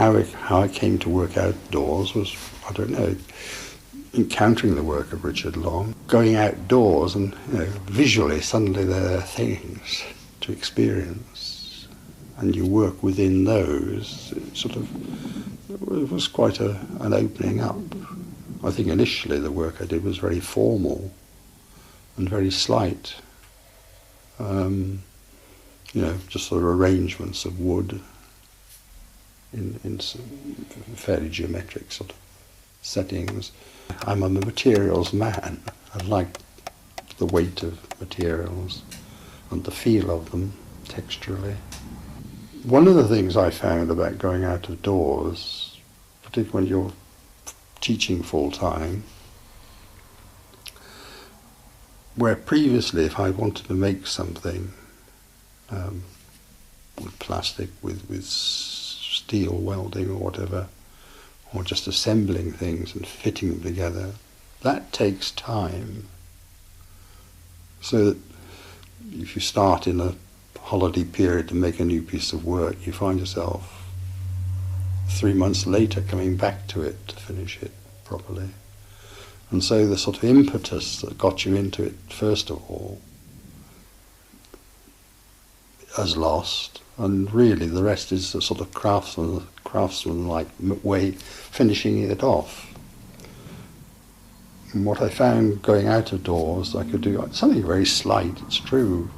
how I came to work outdoors was, I don't know, encountering the work of Richard Long, going outdoors and, visually suddenly there are things to experience, and you work within those. It was quite an opening up. I think initially the work I did was very formal and very slight. Just sort of arrangements of wood in some fairly geometric sort of settings. I'm a materials man. I like the weight of materials and the feel of them texturally. One of the things I found about going out of doors, particularly when you're teaching full time, where previously if I wanted to make something with plastic, with steel welding or whatever, or just assembling things and fitting them together, that takes time. So that if you start in a holiday period to make a new piece of work, you find yourself 3 months later coming back to it to finish it properly. And so the sort of impetus that got you into it, first of all, has lost, and really the rest is a sort of craftsman-like way finishing it off. And what I found going out of doors, I could do something very slight, it's true,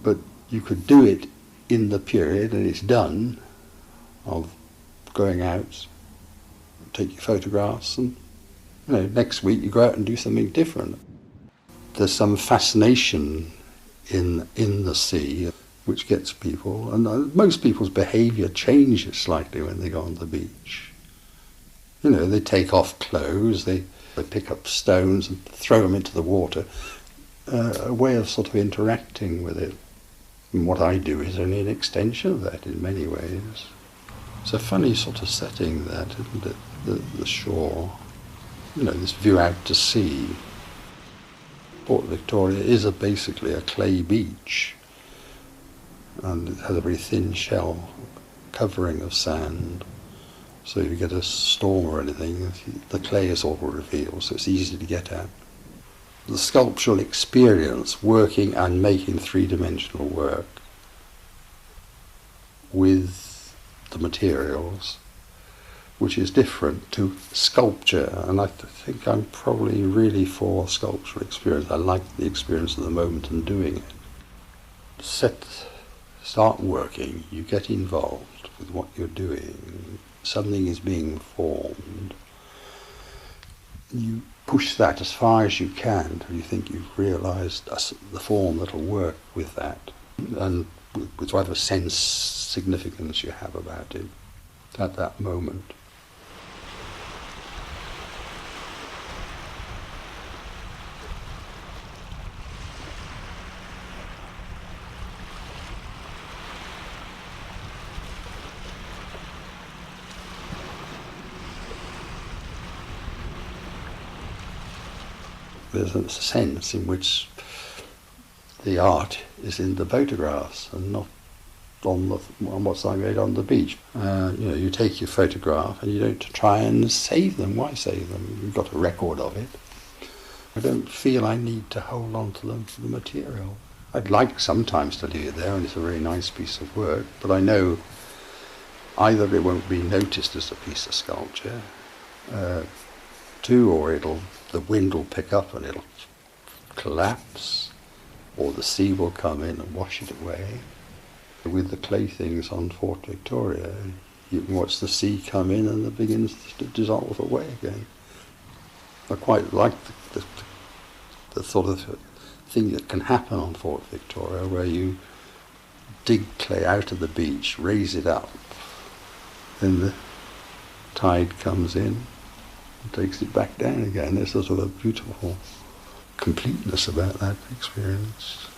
but you could do it in the period, and it's done, of going out, take your photographs, and next week you go out and do something different. There's some fascination in the sea which gets people, and most people's behaviour changes slightly when they go on the beach. They take off clothes, they pick up stones and throw them into the water, a way of sort of interacting with it. And what I do is only an extension of that in many ways. It's a funny sort of setting, that, isn't it? The shore, this view out to sea. Port Victoria is basically a clay beach, and it has a very thin shell covering of sand. So if you get a storm or anything, the clay is all revealed, so it's easy to get at. The sculptural experience, working and making three-dimensional work with the materials, which is different to sculpture, and I think I'm probably really for sculptural experience. I like the experience of the moment and doing it. Start working, you get involved with what you're doing, something is being formed, you push that as far as you can until you think you've realised the form that'll work with that, and with whatever significance you have about it at that moment. There's a sense in which the art is in the photographs and not on what's made on the beach. You take your photograph and you don't try and save them. Why save them? You've got a record of it. I don't feel I need to hold on to the material. I'd like sometimes to leave it there, and it's a very nice piece of work, but I know either it won't be noticed as a piece of sculpture, or the wind will pick up and it'll collapse, or the sea will come in and wash it away. With the clay things on Fort Victoria, you can watch the sea come in and it begins to dissolve away again. I quite like the sort of thing that can happen on Fort Victoria, where you dig clay out of the beach, raise it up, then the tide comes in and takes it back down again. There's a sort of beautiful completeness about that experience.